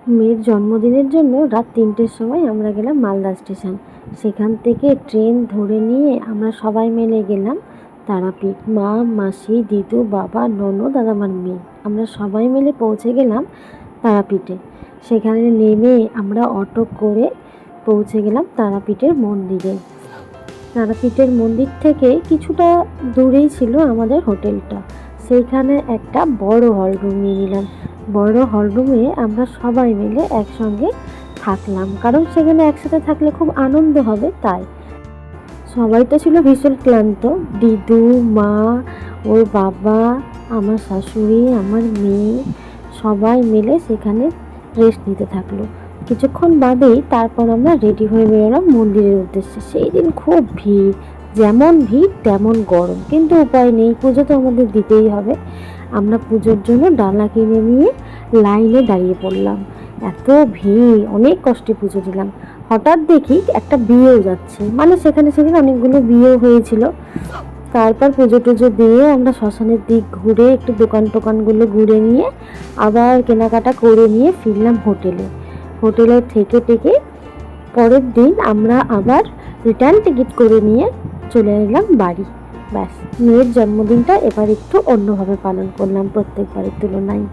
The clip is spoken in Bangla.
মেয়ের জন্মদিনের জন্য রাত ৩টের সময় আমরা গেলাম মালদা স্টেশন। সেখান থেকে ট্রেন ধরে নিয়ে আমরা সবাই মিলে গেলাম তারাপীঠ। মা, মাসি, দিদু, বাবা, ননদ আর আমার মেয়ে, আমরা সবাই মিলে পৌঁছে গেলাম তারাপীঠে। সেখানে নেমে আমরা অটো করে পৌঁছে গেলাম তারাপীঠের মন্দিরে। তারাপীঠের মন্দির থেকে কিছুটা দূরেই ছিল আমাদের হোটেলটা। সেইখানে একটা বড় হল রুম নিয়ে নিলাম। বড় হল রুমে আমরা সবাই মিলে একসঙ্গে থাকলাম, কারণ সেখানে একসাথে থাকলে খুব আনন্দ হবে। তাই সবাই তো ছিল ভীষণ ক্লান্ত। দিদু, মা, ওর বাবা, আমার শাশুড়ি, আমার মেয়ে সবাই মিলে সেখানে রেস্ট নিতে থাকলো। কিছুক্ষণ বাদেই তারপর আমরা রেডি হয়ে বেরোলাম মন্দিরের উদ্দেশ্যে। সেই দিন খুব ভিড়, যেমন ভিড় তেমন গরম, কিন্তু উপায় নেই, পুজো তো আমাদের দিতেই হবে। আমরা পুজোর জন্য ডালা কিনে নিয়ে লাইনে দাঁড়িয়ে পড়লাম। এত ভিড়, অনেক কষ্টে পুজো দিলাম। হঠাৎ দেখি একটা বিয়েও যাচ্ছে, মানে সেখানে অনেকগুলো বিয়েও হয়েছিল। তারপর পুজো টুজো দিয়ে আমরা শ্মশানের দিক ঘুরে একটু দোকানগুলো ঘুরে নিয়ে আবার কেনাকাটা করে নিয়ে ফিরলাম হোটেলে থেকে পরের দিন আমরা আবার রিটার্ন টিকিট করে নিয়ে চলে এলাম বাড়ি। ব্যাস, মেয়ের জন্মদিনটা এবার একটু অন্যভাবে পালন করলাম প্রত্যেকবারের তুলনায়।